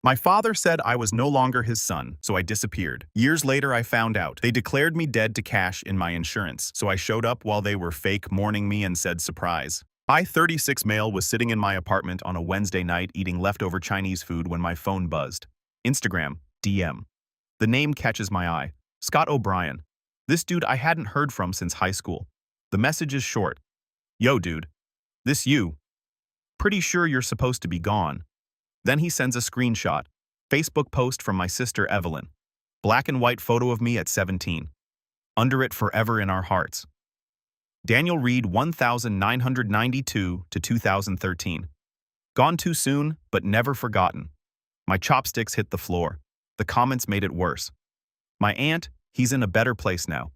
My father said I was no longer his son, so I disappeared. Years later, I found out. They declared me dead to cash in my insurance, so I showed up while they were fake mourning me and said surprise. I-36 male was sitting in my apartment on a Wednesday night eating leftover Chinese food when my phone buzzed. Instagram, DM. The name catches my eye. Scott O'Brien. This dude I hadn't heard from since high school. The message is short. Yo, dude. This you. Pretty sure you're supposed to be gone. Then he sends a screenshot. Facebook post from my sister Evelyn. Black and white photo of me at 17. Under it, forever in our hearts. Daniel Reed 1992 to 2013. Gone too soon, but never forgotten. My chopsticks hit the floor. The comments made it worse. My aunt, he's in a better place now.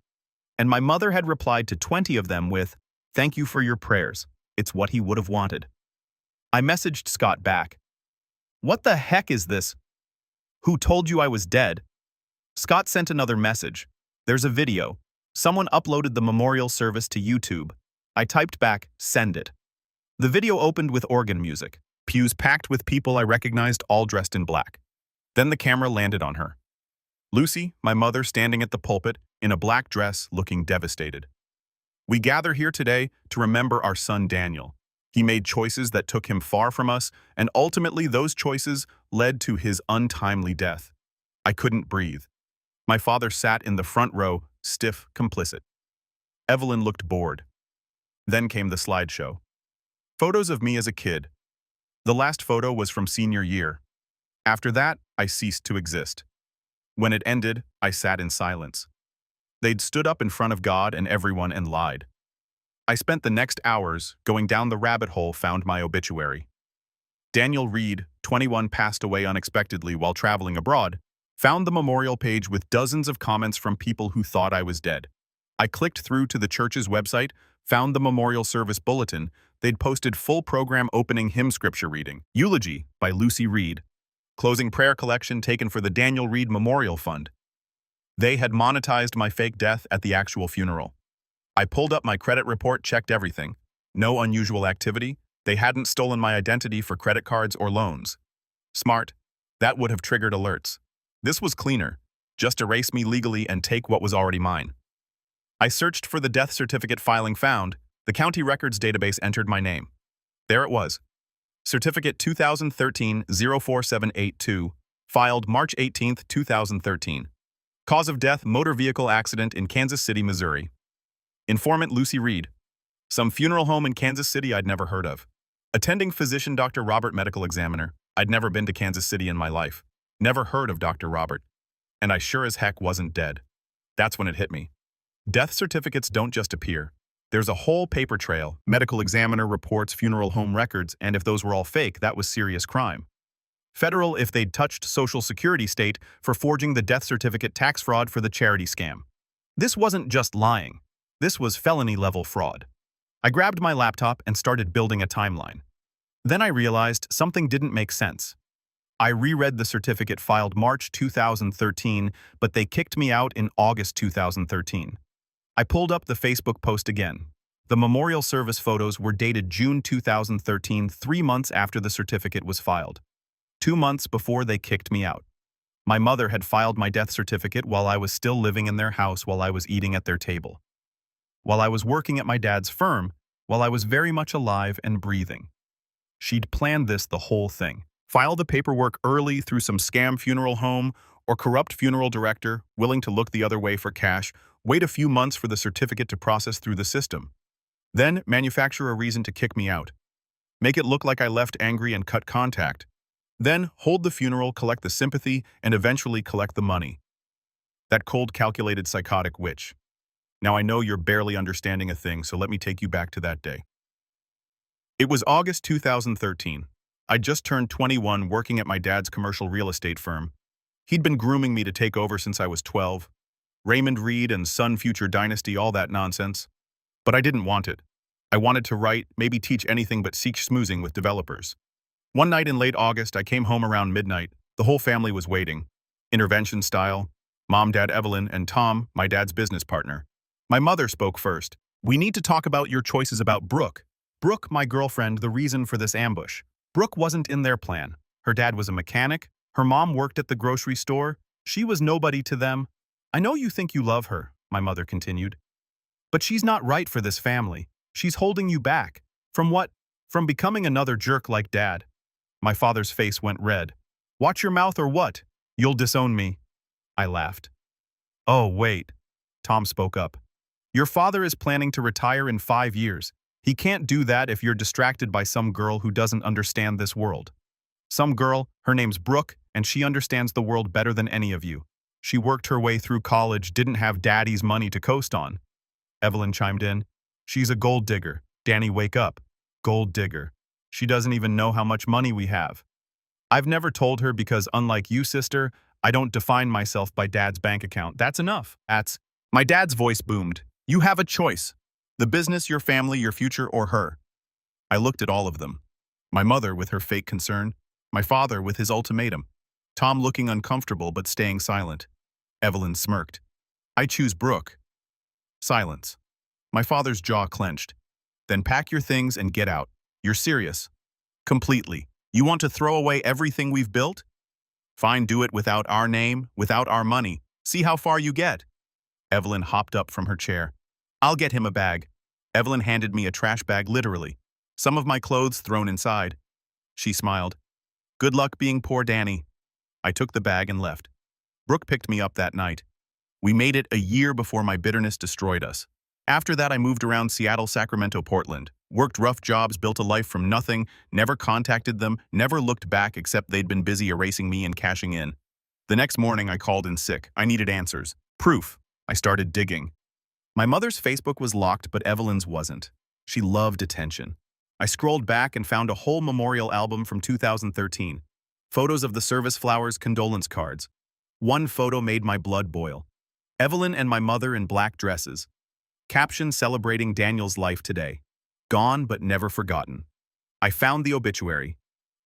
And my mother had replied to 20 of them with, thank you for your prayers. It's what he would have wanted. I messaged Scott back. What the heck is this? Who told you I was dead? Scott sent another message. There's a video. Someone uploaded the memorial service to YouTube. I typed back, send it. The video opened with organ music. Pews packed with people I recognized, all dressed in black. Then the camera landed on her. Lucy, my mother, standing at the pulpit, in a black dress, looking devastated. We gather here today to remember our son Daniel. He made choices that took him far from us, and ultimately those choices led to his untimely death. I couldn't breathe. My father sat in the front row, stiff, complicit. Evelyn looked bored. Then came the slideshow. Photos of me as a kid. The last photo was from senior year. After that, I ceased to exist. When it ended, I sat in silence. They'd stood up in front of God and everyone and lied. I spent the next hours going down the rabbit hole, found my obituary. Daniel Reed, 21, passed away unexpectedly while traveling abroad, found the memorial page with dozens of comments from people who thought I was dead. I clicked through to the church's website, found the memorial service bulletin. They'd posted full program opening hymn scripture reading, Eulogy by Lucy Reed, closing prayer collection taken for the Daniel Reed Memorial Fund. They had monetized my fake death at the actual funeral. I pulled up my credit report, checked everything. No unusual activity. They hadn't stolen my identity for credit cards or loans. Smart. That would have triggered alerts. This was cleaner. Just erase me legally and take what was already mine. I searched for the death certificate filing found. The county records database entered my name. There it was. Certificate 2013-04782, filed March 18, 2013. Cause of death, motor vehicle accident in Kansas City, Missouri. Informant Lucy Reed. Some funeral home in Kansas City I'd never heard of. Attending physician Dr. Robert, medical examiner. I'd never been to Kansas City in my life. Never heard of Dr. Robert. And I sure as heck wasn't dead. That's when it hit me. Death certificates don't just appear. There's a whole paper trail, medical examiner reports, funeral home records, and if those were all fake, that was serious crime. Federal if they'd touched Social Security, state for forging the death certificate, tax fraud for the charity scam. This wasn't just lying. This was felony-level fraud. I grabbed my laptop and started building a timeline. Then I realized something didn't make sense. I reread the certificate filed March 2013, but they kicked me out in August 2013. I pulled up the Facebook post again. The memorial service photos were dated June 2013, 3 months after the certificate was filed. 2 months before they kicked me out. My mother had filed my death certificate while I was still living in their house, while I was eating at their table, while I was working at my dad's firm, while I was very much alive and breathing. She'd planned this, the whole thing. File the paperwork early through some scam funeral home or corrupt funeral director willing to look the other way for cash, wait a few months for the certificate to process through the system. Then manufacture a reason to kick me out. Make it look like I left angry and cut contact. Then hold the funeral, collect the sympathy, and eventually collect the money. That cold, calculated, psychotic witch. Now I know you're barely understanding a thing, so let me take you back to that day. It was August 2013. I'd just turned 21 working at my dad's commercial real estate firm. He'd been grooming me to take over since I was 12. Raymond Reed and Son Future Dynasty, all that nonsense. But I didn't want it. I wanted to write, maybe teach anything but seek schmoozing with developers. One night in late August, I came home around midnight. The whole family was waiting. Intervention style. Mom, Dad, Evelyn, and Tom, my dad's business partner. My mother spoke first. We need to talk about your choices about Brooke. Brooke, my girlfriend, the reason for this ambush. Brooke wasn't in their plan. Her dad was a mechanic. Her mom worked at the grocery store. She was nobody to them. I know you think you love her, my mother continued. But she's not right for this family. She's holding you back. From what? From becoming another jerk like Dad. My father's face went red. Watch your mouth or what? You'll disown me. I laughed. Oh, wait. Tom spoke up. Your father is planning to retire in 5 years. He can't do that if you're distracted by some girl who doesn't understand this world. Some girl, her name's Brooke, and she understands the world better than any of you. She worked her way through college, didn't have Daddy's money to coast on. Evelyn chimed in. She's a gold digger. Danny, wake up. Gold digger. She doesn't even know how much money we have. I've never told her because, unlike you, sister, I don't define myself by Dad's bank account. That's enough. My dad's voice boomed. You have a choice. The business, your family, your future, or her. I looked at all of them. My mother with her fake concern. My father with his ultimatum. Tom looking uncomfortable but staying silent. Evelyn smirked. I choose Brooke. Silence. My father's jaw clenched. Then pack your things and get out. You're serious. Completely. You want to throw away everything we've built? Fine, do it without our name, without our money. See how far you get. Evelyn hopped up from her chair. I'll get him a bag. Evelyn handed me a trash bag literally. Some of my clothes thrown inside. She smiled. Good luck being poor Danny. I took the bag and left. Brooke picked me up that night. We made it a year before my bitterness destroyed us. After that, I moved around Seattle, Sacramento, Portland, worked rough jobs, built a life from nothing, never contacted them, never looked back except they'd been busy erasing me and cashing in. The next morning, I called in sick. I needed answers. Proof. I started digging. My mother's Facebook was locked, but Evelyn's wasn't. She loved attention. I scrolled back and found a whole memorial album from 2013. Photos of the service flowers, condolence cards. One photo made my blood boil. Evelyn and my mother in black dresses. Caption celebrating Daniel's life today. Gone but never forgotten. I found the obituary.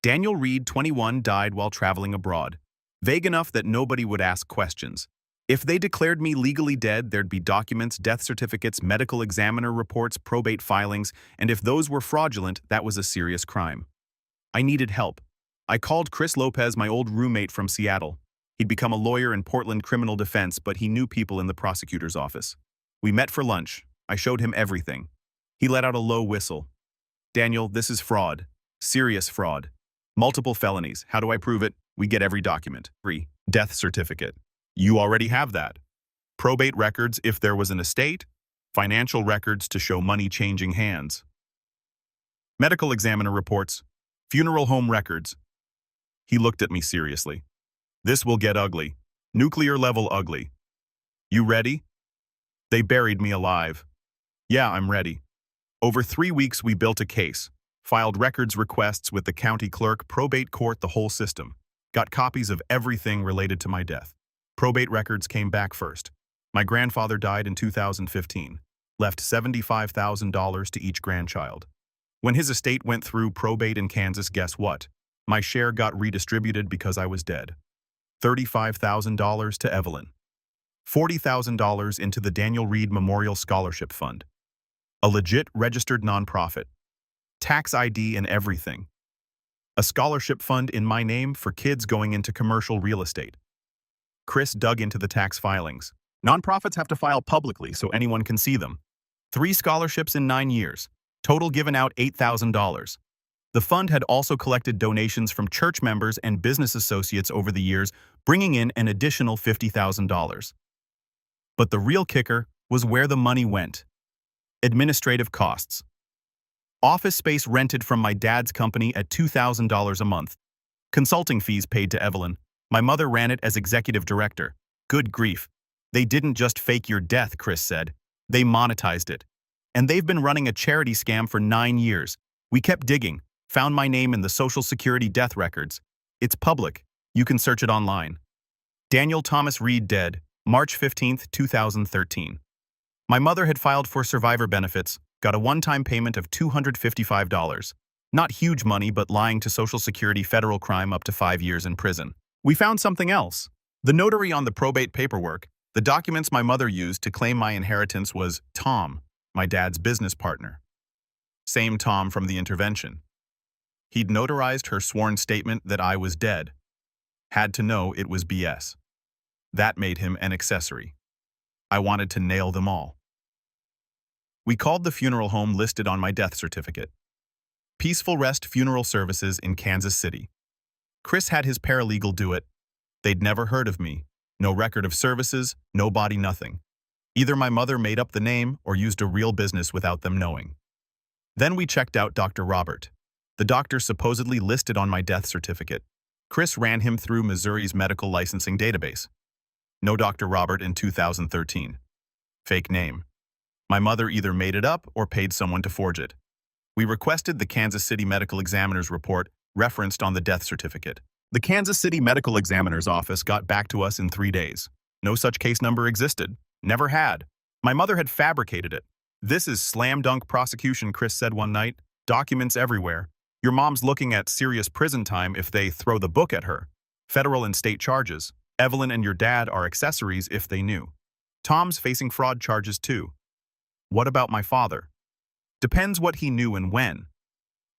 Daniel Reed, 21, died while traveling abroad. Vague enough that nobody would ask questions. If they declared me legally dead, there'd be documents, death certificates, medical examiner reports, probate filings, and if those were fraudulent, that was a serious crime. I needed help. I called Chris Lopez, my old roommate from Seattle. He'd become a lawyer in Portland criminal defense, but he knew people in the prosecutor's office. We met for lunch. I showed him everything. He let out a low whistle. Daniel, this is fraud. Serious fraud. Multiple felonies. How do I prove it? We get every document. 3. Death certificate. You already have that. Probate records if there was an estate. Financial records to show money changing hands. Medical examiner reports. Funeral home records. He looked at me seriously. This will get ugly. Nuclear level ugly. You ready? They buried me alive. Yeah, I'm ready. Over 3 weeks we built a case. Filed records requests with the county clerk, probate court, the whole system. Got copies of everything related to my death. Probate records came back first. My grandfather died in 2015. Left $75,000 to each grandchild. When his estate went through probate in Kansas, guess what? My share got redistributed because I was dead. $35,000 to Evelyn. $40,000 into the Daniel Reed Memorial Scholarship Fund. A legit registered nonprofit. Tax ID and everything. A scholarship fund in my name for kids going into commercial real estate. Chris dug into the tax filings. Nonprofits have to file publicly so anyone can see them. 3 scholarships in 9 years. Total given out $8,000. The fund had also collected donations from church members and business associates over the years, bringing in an additional $50,000. But the real kicker was where the money went. Administrative costs. Office space rented from my dad's company at $2,000 a month. Consulting fees paid to Evelyn. My mother ran it as executive director. Good grief. They didn't just fake your death, Chris said. They monetized it. And they've been running a charity scam for 9 years. We kept digging, found my name in the Social Security death records. It's public. You can search it online. Daniel Thomas Reed dead, March 15, 2013. My mother had filed for survivor benefits, got a one-time payment of $255. Not huge money, but lying to Social Security, federal crime, up to 5 years in prison. We found something else. The notary on the probate paperwork, the documents my mother used to claim my inheritance, was Tom, my dad's business partner. Same Tom from the intervention. He'd notarized her sworn statement that I was dead. Had to know it was BS. That made him an accessory. I wanted to nail them all. We called the funeral home listed on my death certificate. Peaceful Rest Funeral Services in Kansas City. Chris had his paralegal do it. They'd never heard of me. No record of services, no body, nothing. Either my mother made up the name or used a real business without them knowing. Then we checked out Dr. Robert, the doctor supposedly listed on my death certificate. Chris ran him through Missouri's medical licensing database. No Dr. Robert in 2013. Fake name. My mother either made it up or paid someone to forge it. We requested the Kansas City Medical Examiner's report referenced on the death certificate. The Kansas City Medical Examiner's office got back to us in 3 days. No such case number existed. Never had. My mother had fabricated it. This is slam dunk prosecution, Chris said one night. Documents everywhere. Your mom's looking at serious prison time if they throw the book at her. Federal and state charges. Evelyn and your dad are accessories if they knew. Tom's facing fraud charges too. What about my father? Depends what he knew and when.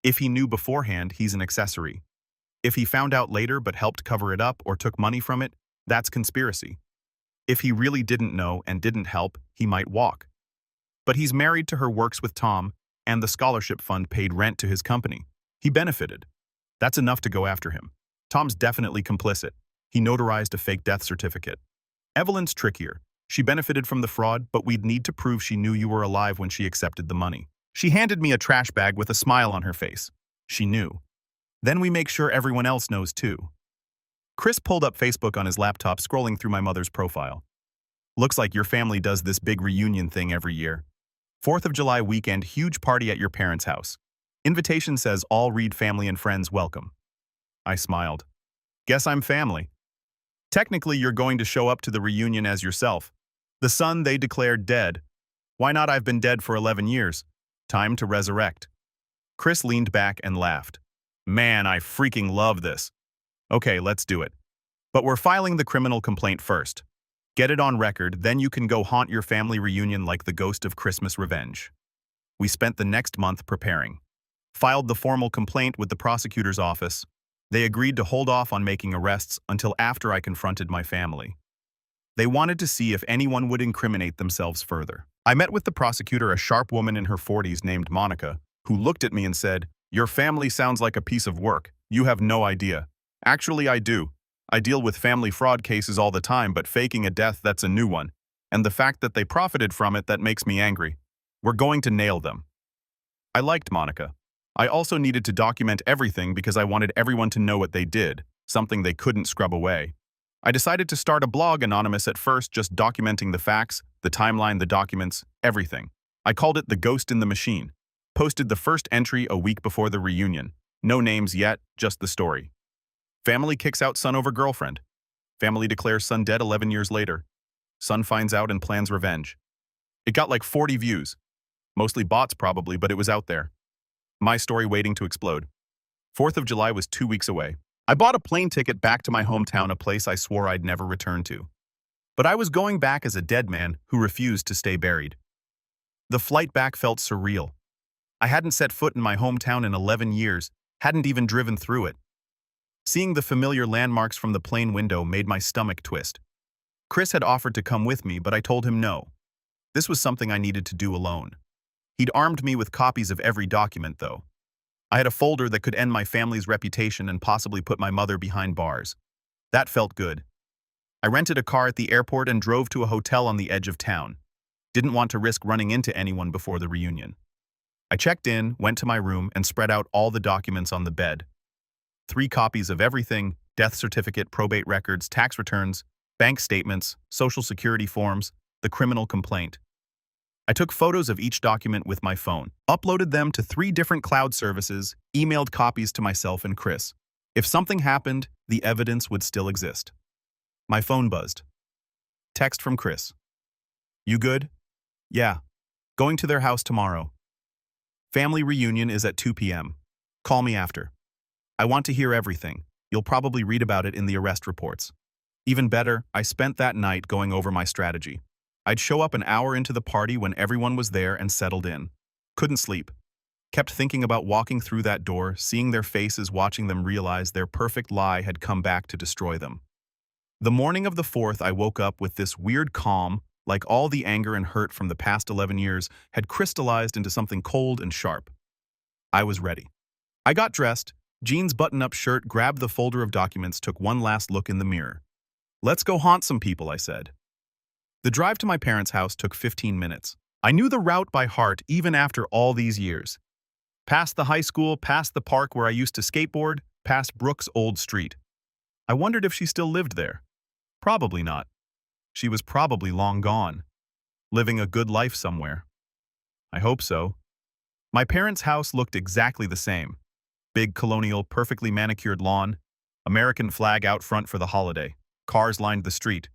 If he knew beforehand, he's an accessory. If he found out later but helped cover it up or took money from it, that's conspiracy. If he really didn't know and didn't help, he might walk. But he's married to her, works with Tom, and the scholarship fund paid rent to his company. He benefited. That's enough to go after him. Tom's definitely complicit. He notarized a fake death certificate. Evelyn's trickier. She benefited from the fraud, but we'd need to prove she knew you were alive when she accepted the money. She handed me a trash bag with a smile on her face. She knew. Then we make sure everyone else knows too. Chris pulled up Facebook on his laptop, scrolling through my mother's profile. Looks like your family does this big reunion thing every year. 4th of July weekend, huge party at your parents' house. Invitation says all Reed family and friends welcome. I smiled. Guess I'm family. Technically, you're going to show up to the reunion as yourself. The son they declared dead. Why not? I've been dead for 11 years. Time to resurrect. Chris leaned back and laughed. Man, I freaking love this. Okay, let's do it. But we're filing the criminal complaint first. Get it on record, then you can go haunt your family reunion like the ghost of Christmas revenge. We spent the next month preparing. Filed the formal complaint with the prosecutor's office. They agreed to hold off on making arrests until after I confronted my family. They wanted to see if anyone would incriminate themselves further. I met with the prosecutor, a sharp woman in her 40s named Monica, who looked at me and said, "Your family sounds like a piece of work. You have no idea." Actually, I do. I deal with family fraud cases all the time, but faking a death, that's a new one. And the fact that they profited from it, that makes me angry. We're going to nail them. I liked Monica. I also needed to document everything because I wanted everyone to know what they did, something they couldn't scrub away. I decided to start a blog, anonymous at first, just documenting the facts, the timeline, the documents, everything. I called it The Ghost in the Machine. Posted the first entry a week before the reunion. No names yet, just the story. Family kicks out son over girlfriend. Family declares son dead 11 years later. Son finds out and plans revenge. It got like 40 views. Mostly bots probably, but it was out there. My story waiting to explode. 4th of July was 2 weeks away. I bought a plane ticket back to my hometown, a place I swore I'd never return to. But I was going back as a dead man who refused to stay buried. The flight back felt surreal. I hadn't set foot in my hometown in 11 years, hadn't even driven through it. Seeing the familiar landmarks from the plane window made my stomach twist. Chris had offered to come with me, but I told him no. This was something I needed to do alone. He'd armed me with copies of every document, though. I had a folder that could end my family's reputation and possibly put my mother behind bars. That felt good. I rented a car at the airport and drove to a hotel on the edge of town. Didn't want to risk running into anyone before the reunion. I checked in, went to my room, and spread out all the documents on the bed. 3 copies of everything: death certificate, probate records, tax returns, bank statements, social security forms, the criminal complaint. I took photos of each document with my phone, uploaded them to 3 different cloud services, emailed copies to myself and Chris. If something happened, the evidence would still exist. My phone buzzed. Text from Chris. You good? Yeah. Going to their house tomorrow. Family reunion is at 2 p.m. Call me after. I want to hear everything. You'll probably read about it in the arrest reports. Even better, I spent that night going over my strategy. I'd show up an hour into the party when everyone was there and settled in. Couldn't sleep. Kept thinking about walking through that door, seeing their faces, watching them realize their perfect lie had come back to destroy them. The morning of the 4th, I woke up with this weird calm, like all the anger and hurt from the past 11 years had crystallized into something cold and sharp. I was ready. I got dressed, jeans button-up shirt, grabbed the folder of documents, took one last look in the mirror. "Let's go haunt some people," I said. The drive to my parents' house took 15 minutes. I knew the route by heart even after all these years. Past the high school, past the park where I used to skateboard, past Brooke's old street. I wondered if she still lived there. Probably not. She was probably long gone, living a good life somewhere. I hope so. My parents' house looked exactly the same. Big colonial, perfectly manicured lawn, American flag out front for the holiday. Cars lined the street.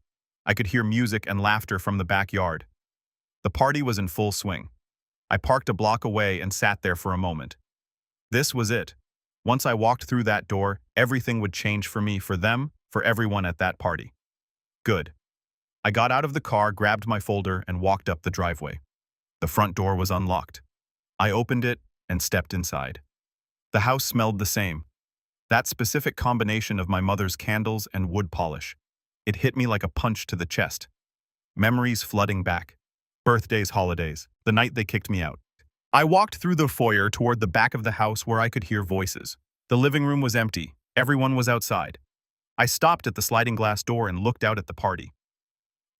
I could hear music and laughter from the backyard. The party was in full swing. I parked a block away and sat there for a moment. This was it. Once I walked through that door, everything would change for me, for them, for everyone at that party. Good. I got out of the car, grabbed my folder, and walked up the driveway. The front door was unlocked. I opened it and stepped inside. The house smelled the same. That specific combination of my mother's candles and wood polish. It hit me like a punch to the chest. Memories flooding back. Birthdays, holidays, the night they kicked me out. I walked through the foyer toward the back of the house where I could hear voices. The living room was empty. Everyone was outside. I stopped at the sliding glass door and looked out at the party.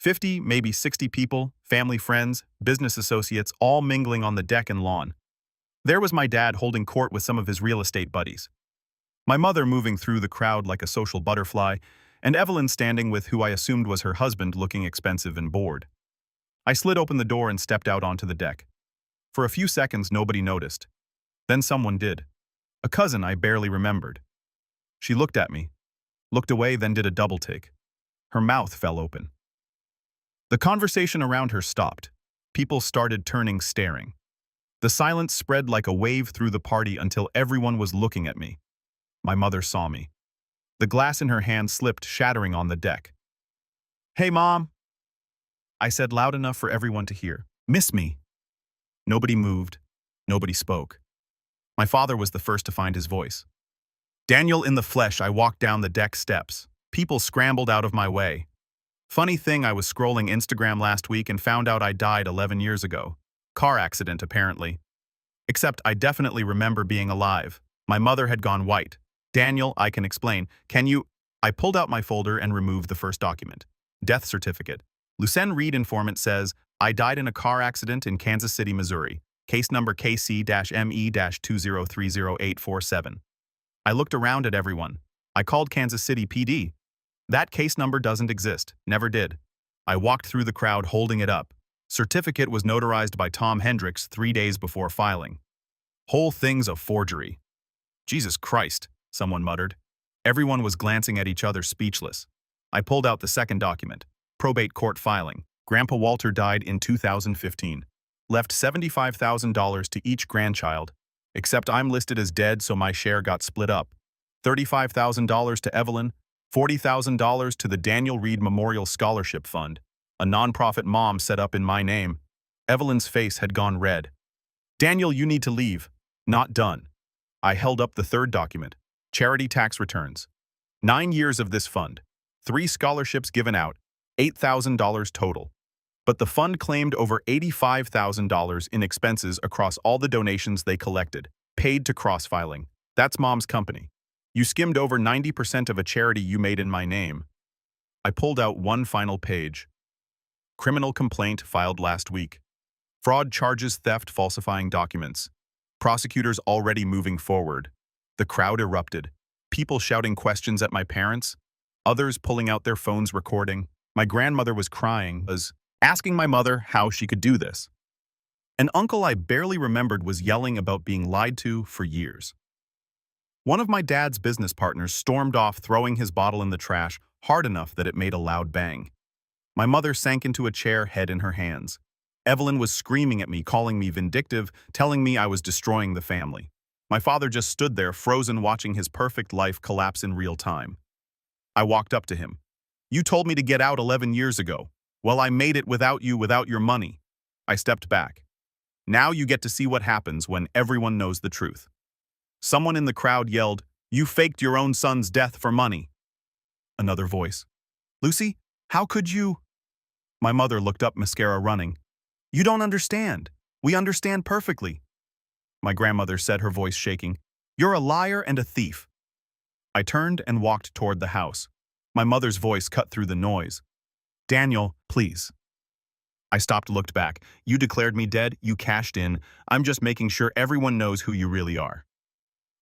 50, maybe 60 people, family, friends, business associates, all mingling on the deck and lawn. There was my dad holding court with some of his real estate buddies. My mother moving through the crowd like a social butterfly, and Evelyn standing with who I assumed was her husband, looking expensive and bored. I slid open the door and stepped out onto the deck. For a few seconds, nobody noticed. Then someone did. A cousin I barely remembered. She looked at me, looked away, then did a double take. Her mouth fell open. The conversation around her stopped. People started turning, staring. The silence spread like a wave through the party until everyone was looking at me. My mother saw me. The glass in her hand slipped, shattering on the deck. "Hey, Mom," I said loud enough for everyone to hear. "Miss me." Nobody moved. Nobody spoke. My father was the first to find his voice. "Daniel in the flesh." I walked down the deck steps. People scrambled out of my way. Funny thing, I was scrolling Instagram last week and found out I died 11 years ago. Car accident, apparently. Except I definitely remember being alive. My mother had gone white. "Daniel, I can explain. Can you—" I pulled out my folder and removed the first document. Death certificate. Lucen Reed informant says, "I died in a car accident in Kansas City, Missouri. Case number KC-ME-2030847. I looked around at everyone. I called Kansas City PD. That case number doesn't exist. Never did. I walked through the crowd holding it up. Certificate was notarized by Tom Hendricks 3 days before filing. Whole thing's a forgery." "Jesus Christ," someone muttered. Everyone was glancing at each other, speechless. I pulled out the second document. Probate court filing. Grandpa Walter died in 2015. Left $75,000 to each grandchild. Except I'm listed as dead, so my share got split up. $35,000 to Evelyn, $40,000 to the Daniel Reed Memorial Scholarship Fund, a nonprofit Mom set up in my name. Evelyn's face had gone red. "Daniel, you need to leave." "Not done." I held up the third document. Charity tax returns. 9 years of this fund. 3 scholarships given out. $8,000 total. But the fund claimed over $85,000 in expenses across all the donations they collected, paid to cross-filing. That's Mom's company. You skimmed over 90% of a charity you made in my name. I pulled out one final page. Criminal complaint filed last week. Fraud charges, theft, falsifying documents. Prosecutors already moving forward. The crowd erupted. People shouting questions at my parents. Others pulling out their phones recording. My grandmother was crying, asking my mother how she could do this. An uncle I barely remembered was yelling about being lied to for years. One of my dad's business partners stormed off, throwing his bottle in the trash hard enough that it made a loud bang. My mother sank into a chair, head in her hands. Evelyn was screaming at me, calling me vindictive, telling me I was destroying the family. My father just stood there, frozen, watching his perfect life collapse in real time. I walked up to him. "You told me to get out 11 years ago. Well, I made it without you, without your money." I stepped back. Now you get to see what happens when everyone knows the truth. Someone in the crowd yelled, "You faked your own son's death for money." Another voice, "Lucy, how could you?" My mother looked up, mascara running. "You don't understand. We understand perfectly." My grandmother said, her voice shaking, "You're a liar and a thief." I turned and walked toward the house. My mother's voice cut through the noise. "Daniel, please." I stopped, looked back. "You declared me dead, you cashed in. I'm just making sure everyone knows who you really are."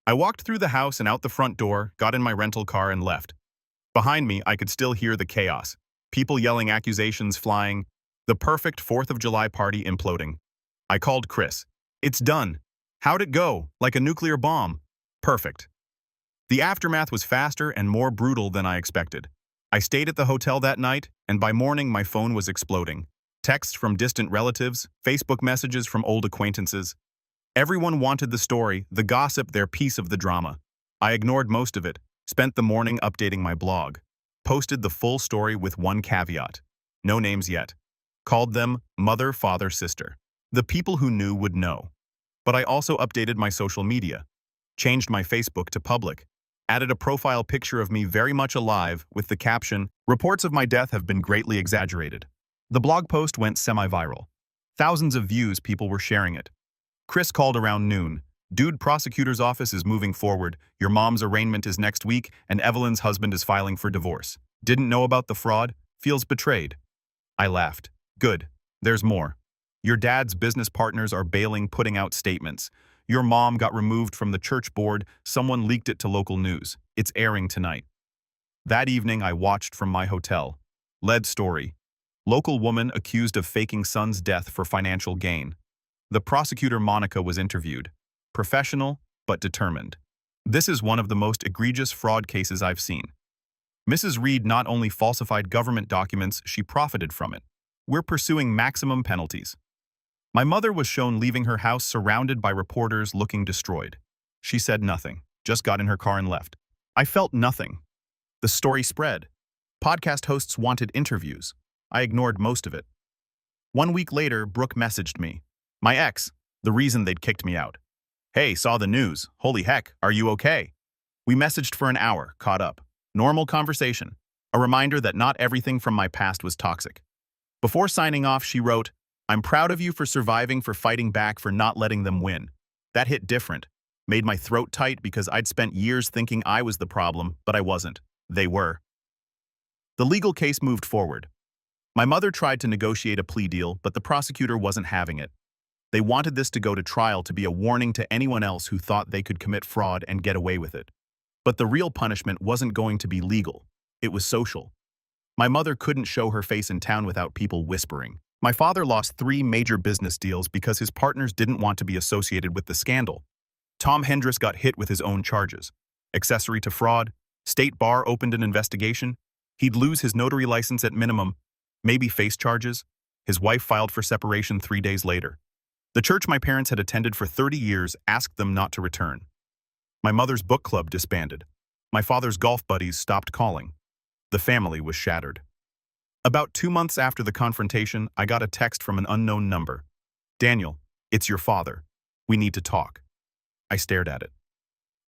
I walked through the house and out the front door, got in my rental car and left. Behind me, I could still hear the chaos. People yelling, accusations flying, the perfect 4th of July party imploding. I called Chris. "It's done. How'd it go? Like a nuclear bomb." "Perfect." The aftermath was faster and more brutal than I expected. I stayed at the hotel that night, and by morning my phone was exploding. Texts from distant relatives, Facebook messages from old acquaintances. Everyone wanted the story, the gossip, their piece of the drama. I ignored most of it, spent the morning updating my blog. Posted the full story with one caveat. No names yet. Called them mother, father, sister. The people who knew would know. But I also updated my social media. Changed my Facebook to public. Added a profile picture of me very much alive with the caption, "Reports of my death have been greatly exaggerated." The blog post went semi-viral. Thousands of views, people were sharing it. Chris called around noon. "Dude, prosecutor's office is moving forward. Your mom's arraignment is next week, and Evelyn's husband is filing for divorce. Didn't know about the fraud? Feels betrayed." I laughed. "Good. There's more. Your dad's business partners are bailing, putting out statements. Your mom got removed from the church board. Someone leaked it to local news. It's airing tonight." That evening, I watched from my hotel. Lead story. Local woman accused of faking son's death for financial gain. The prosecutor, Monica, was interviewed. Professional, but determined. "This is one of the most egregious fraud cases I've seen. Mrs. Reed not only falsified government documents, she profited from it. We're pursuing maximum penalties." My mother was shown leaving her house surrounded by reporters looking destroyed. She said nothing, just got in her car and left. I felt nothing. The story spread. Podcast hosts wanted interviews. I ignored most of it. 1 week later, Brooke messaged me. My ex, the reason they'd kicked me out. "Hey, saw the news. Holy heck, are you okay?" We messaged for an hour, caught up. Normal conversation. A reminder that not everything from my past was toxic. Before signing off, she wrote, "I'm proud of you for surviving, for fighting back, for not letting them win." That hit different. Made my throat tight because I'd spent years thinking I was the problem, but I wasn't. They were. The legal case moved forward. My mother tried to negotiate a plea deal, but the prosecutor wasn't having it. They wanted this to go to trial to be a warning to anyone else who thought they could commit fraud and get away with it. But the real punishment wasn't going to be legal. It was social. My mother couldn't show her face in town without people whispering. My father lost 3 major business deals because his partners didn't want to be associated with the scandal. Tom Hendris got hit with his own charges. Accessory to fraud. State Bar opened an investigation. He'd lose his notary license at minimum, maybe face charges. His wife filed for separation 3 days later. The church my parents had attended for 30 years asked them not to return. My mother's book club disbanded. My father's golf buddies stopped calling. The family was shattered. About 2 months after the confrontation, I got a text from an unknown number. "Daniel, it's your father. We need to talk." I stared at it.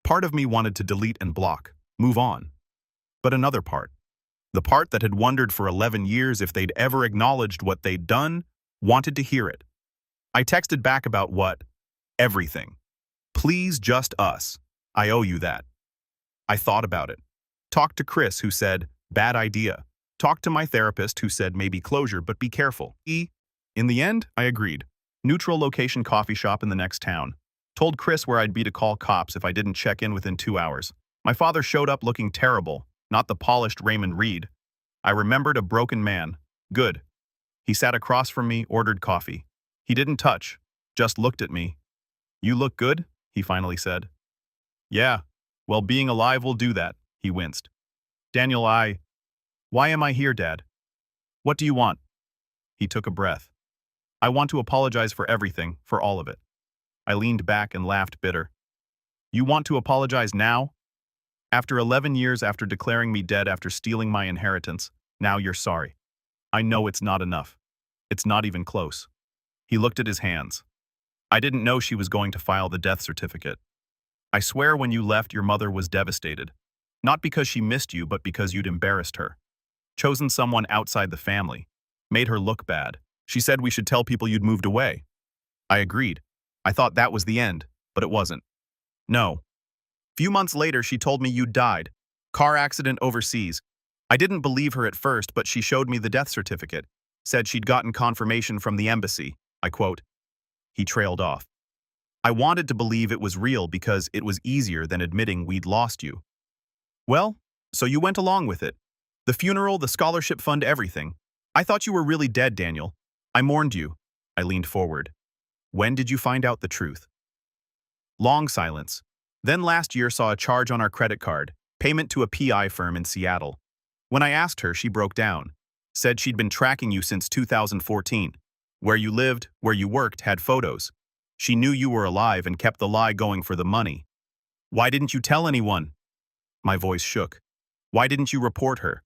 Part of me wanted to delete and block, move on. But another part, the part that had wondered for 11 years if they'd ever acknowledged what they'd done, wanted to hear it. I texted back about what? Everything. "Please, just us. I owe you that." I thought about it. Talked to Chris, who said, "Bad idea." Talked to my therapist, who said, "Maybe closure, but be careful." In the end, I agreed. Neutral location coffee shop in the next town. Told Chris where I'd be to call cops if I didn't check in within 2 hours. My father showed up looking terrible, not the polished Raymond Reed. I remembered a broken man. Good. He sat across from me, ordered coffee. He didn't touch, just looked at me. "You look good," he finally said. "Yeah, well, being alive will do that," he winced. "Daniel, Why am I here, Dad? What do you want?" He took a breath. "I want to apologize for everything, for all of it." I leaned back and laughed bitter. "You want to apologize now? After 11 years, after declaring me dead, after stealing my inheritance, now you're sorry. I know it's not enough. It's not even close." He looked at his hands. I didn't know she was going to file the death certificate. I swear when you left, your mother was devastated. Not because she missed you, but because you'd embarrassed her. Chosen someone outside the family. Made her look bad. She said we should tell people you'd moved away. I agreed. I thought that was the end, but it wasn't. No. Few months later, she told me you'd died. Car accident overseas. I didn't believe her at first, but she showed me the death certificate. Said she'd gotten confirmation from the embassy. I quote. He trailed off. I wanted to believe it was real because it was easier than admitting we'd lost you. Well, so you went along with it. The funeral, the scholarship fund, everything. I thought you were really dead, Daniel. I mourned you. I leaned forward. When did you find out the truth? Long silence. Then last year saw a charge on our credit card, payment to a PI firm in Seattle. When I asked her, she broke down. Said she'd been tracking you since 2014. Where you lived, where you worked, had photos. She knew you were alive and kept the lie going for the money. Why didn't you tell anyone? My voice shook. Why didn't you report her?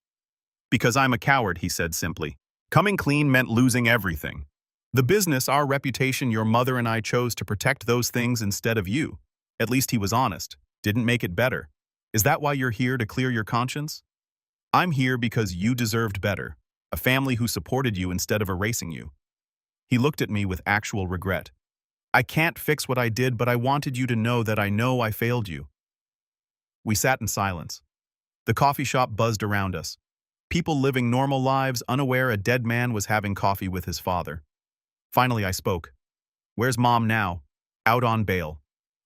Because I'm a coward, he said simply. Coming clean meant losing everything. The business, our reputation, your mother and I chose to protect those things instead of you. At least he was honest. Didn't make it better. Is that why you're here, to clear your conscience? I'm here because you deserved better. A family who supported you instead of erasing you. He looked at me with actual regret. I can't fix what I did, but I wanted you to know that I know I failed you. We sat in silence. The coffee shop buzzed around us. People living normal lives, unaware a dead man was having coffee with his father. Finally, I spoke. Where's Mom now? Out on bail.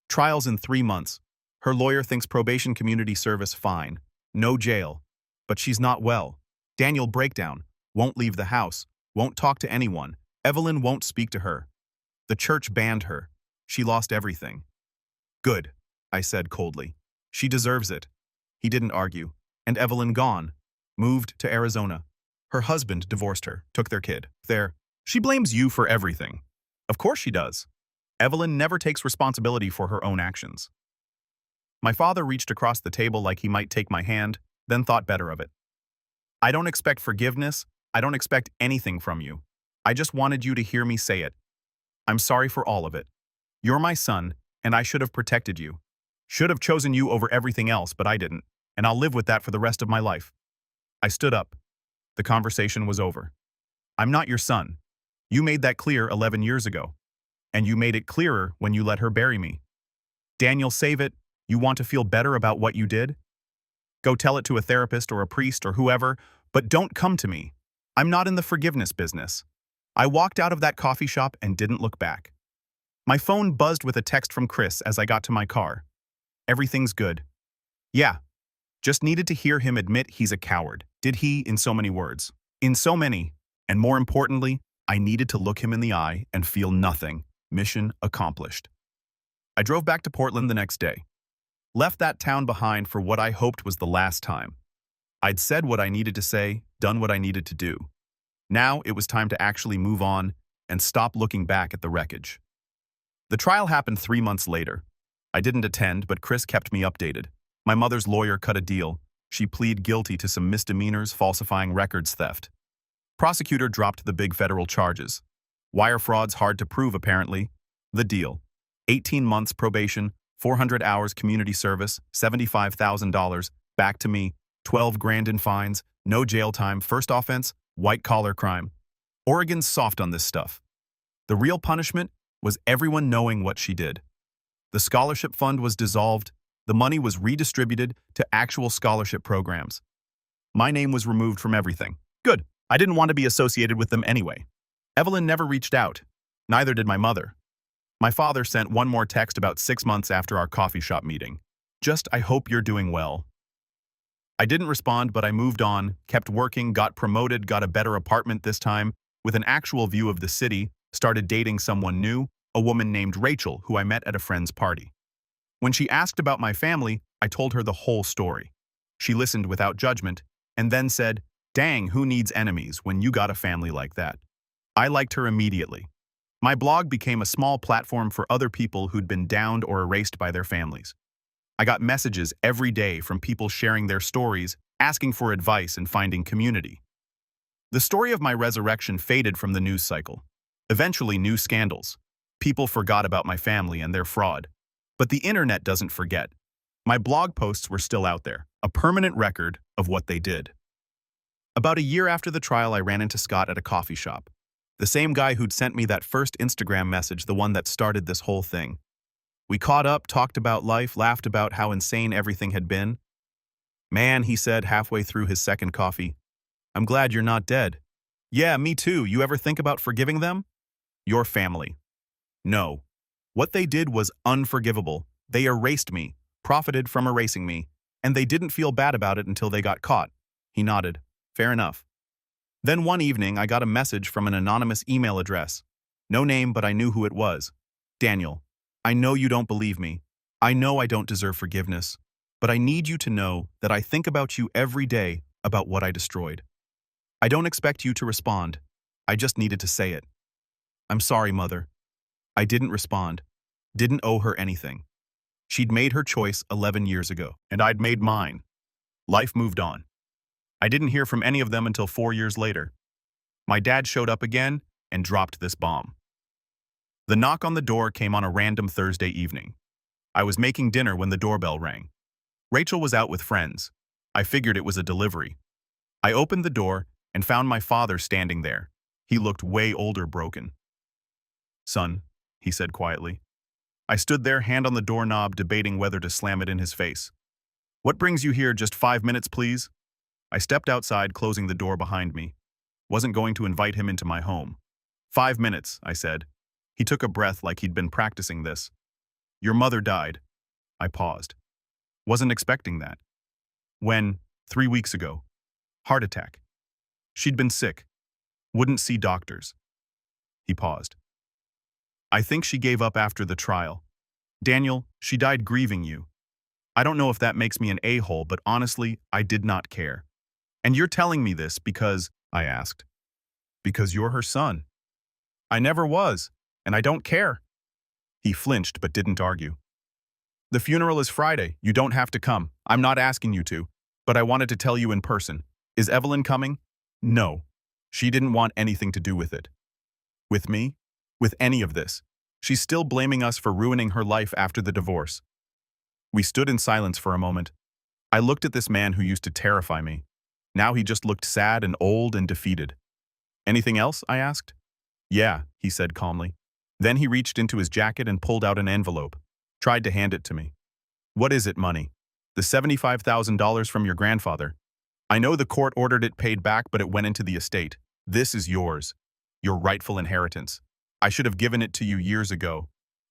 Trials in 3 months. Her lawyer thinks probation community service fine. No jail. But she's not well. Daniel breakdown. Won't leave the house. Won't talk to anyone. Evelyn won't speak to her. The church banned her. She lost everything. Good, I said coldly. She deserves it. He didn't argue. And Evelyn gone. Moved to Arizona. Her husband divorced her, took their kid. There. She blames you for everything. Of course she does. Evelyn never takes responsibility for her own actions. My father reached across the table like he might take my hand, then thought better of it. I don't expect forgiveness. I don't expect anything from you. I just wanted you to hear me say it. I'm sorry for all of it. You're my son, and I should have protected you. Should have chosen you over everything else, but I didn't, and I'll live with that for the rest of my life. I stood up. The conversation was over. I'm not your son. You made that clear 11 years ago. And you made it clearer when you let her bury me. Daniel, save it. You want to feel better about what you did? Go tell it to a therapist or a priest or whoever, but don't come to me. I'm not in the forgiveness business. I walked out of that coffee shop and didn't look back. My phone buzzed with a text from Chris as I got to my car. Everything's good. Yeah. Just needed to hear him admit he's a coward. Did he, in so many words? In so many. And more importantly, I needed to look him in the eye and feel nothing. Mission accomplished. I drove back to Portland the next day. Left that town behind for what I hoped was the last time. I'd said what I needed to say, done what I needed to do. Now it was time to actually move on and stop looking back at the wreckage. The trial happened 3 months later. I didn't attend, but Chris kept me updated. My mother's lawyer cut a deal. She pleaded guilty to some misdemeanors, falsifying records theft. Prosecutor dropped the big federal charges. Wire fraud's hard to prove, apparently. The deal. 18 months probation, 400 hours community service, $75,000, back to me, 12 grand in fines, no jail time, first offense, white-collar crime. Oregon's soft on this stuff. The real punishment was everyone knowing what she did. The scholarship fund was dissolved. The money was redistributed to actual scholarship programs. My name was removed from everything. Good. I didn't want to be associated with them anyway. Evelyn never reached out. Neither did my mother. My father sent one more text about 6 months after our coffee shop meeting. Just, I hope you're doing well. I didn't respond, but I moved on, kept working, got promoted, got a better apartment this time, with an actual view of the city, started dating someone new, a woman named Rachel, who I met at a friend's party. When she asked about my family, I told her the whole story. She listened without judgment, and then said, "Dang, who needs enemies when you got a family like that?" I liked her immediately. My blog became a small platform for other people who'd been downed or erased by their families. I got messages every day from people sharing their stories, asking for advice and finding community. The story of my resurrection faded from the news cycle. Eventually, new scandals. People forgot about my family and their fraud. But the internet doesn't forget. My blog posts were still out there, a permanent record of what they did. About a year after the trial, I ran into Scott at a coffee shop. The same guy who'd sent me that first Instagram message, the one that started this whole thing. We caught up, talked about life, laughed about how insane everything had been. "Man," he said halfway through his second coffee, "I'm glad you're not dead." "Yeah, me too. You ever think about forgiving them?" "Your family." "No. What they did was unforgivable. They erased me, profited from erasing me, and they didn't feel bad about it until they got caught." He nodded. "Fair enough." Then one evening, I got a message from an anonymous email address. No name, but I knew who it was. "Daniel, I know you don't believe me. I know I don't deserve forgiveness. But I need you to know that I think about you every day about what I destroyed. I don't expect you to respond. I just needed to say it. I'm sorry, Mother." I didn't respond. Didn't owe her anything. She'd made her choice 11 years ago, and I'd made mine. Life moved on. I didn't hear from any of them until 4 years later. My dad showed up again and dropped this bomb. The knock on the door came on a random Thursday evening. I was making dinner when the doorbell rang. Rachel was out with friends. I figured it was a delivery. I opened the door and found my father standing there. He looked way older, broken. "Son," he said quietly. I stood there, hand on the doorknob, debating whether to slam it in his face. "What brings you here? Just 5 minutes, please?" I stepped outside, closing the door behind me. Wasn't going to invite him into my home. "5 minutes," I said. He took a breath like he'd been practicing this. "Your mother died." I paused. Wasn't expecting that. "When?" 3 weeks ago. "Heart attack." "She'd been sick. Wouldn't see doctors." He paused. "I think she gave up after the trial. Daniel, she died grieving you. I don't know if that makes me an a-hole, but honestly, I did not care." "And you're telling me this because," I asked, "because you're her son." "I never was, and I don't care." He flinched but didn't argue. "The funeral is Friday. You don't have to come. I'm not asking you to. But I wanted to tell you in person. Is Evelyn coming?" "No. She didn't want anything to do with it." "With me? With any of this? She's still blaming us for ruining her life after the divorce." We stood in silence for a moment. I looked at this man who used to terrify me. Now he just looked sad and old and defeated. "Anything else?" I asked. "Yeah," he said calmly. Then he reached into his jacket and pulled out an envelope. Tried to hand it to me. "What is it, money?" "The $75,000 from your grandfather. I know the court ordered it paid back, but it went into the estate. This is yours. Your rightful inheritance. I should have given it to you years ago.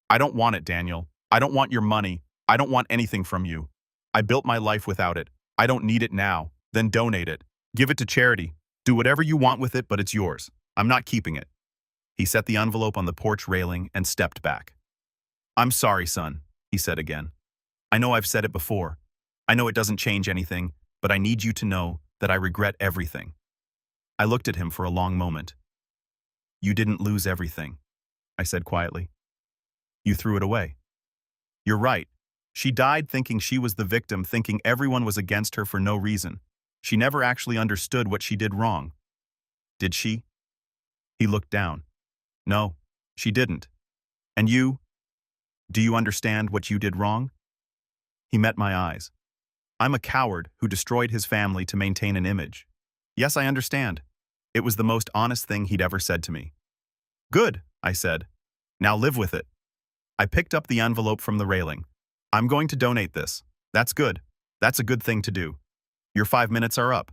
I don't want it, Daniel. I don't want your money. I don't want anything from you. I built my life without it. I don't need it now. Then donate it. Give it to charity. Do whatever you want with it, but it's yours. I'm not keeping it." He set the envelope on the porch railing and stepped back. "I'm sorry, son," he said again. "I know I've said it before. I know it doesn't change anything, but I need you to know that I regret everything." I looked at him for a long moment. "You didn't lose everything," I said quietly. "You threw it away. You're right. She died thinking she was the victim, thinking everyone was against her for no reason. She never actually understood what she did wrong. Did she?" He looked down. "No, she didn't. And you? Do you understand what you did wrong?" He met my eyes. "I'm a coward who destroyed his family to maintain an image. Yes, I understand." It was the most honest thing he'd ever said to me. "Good," I said. "Now live with it." I picked up the envelope from the railing. "I'm going to donate this." "That's good. That's a good thing to do. Your 5 minutes are up."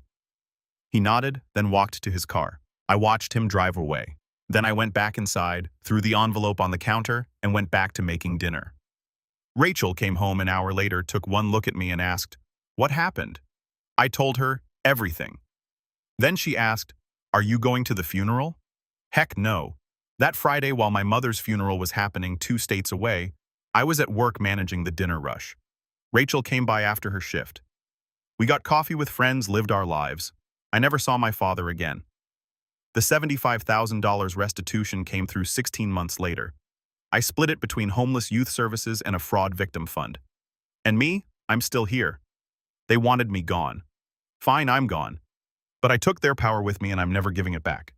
He nodded, then walked to his car. I watched him drive away. Then I went back inside, threw the envelope on the counter, and went back to making dinner. Rachel came home an hour later, took one look at me and asked, "What happened?" I told her everything. Then she asked, "Are you going to the funeral?" Heck no. That Friday, while my mother's funeral was happening 2 states away, I was at work managing the dinner rush. Rachel came by after her shift. We got coffee with friends, lived our lives. I never saw my father again. The $75,000 restitution came through 16 months later. I split it between homeless youth services and a fraud victim fund. And me, I'm still here. They wanted me gone. Fine, I'm gone. But I took their power with me and I'm never giving it back.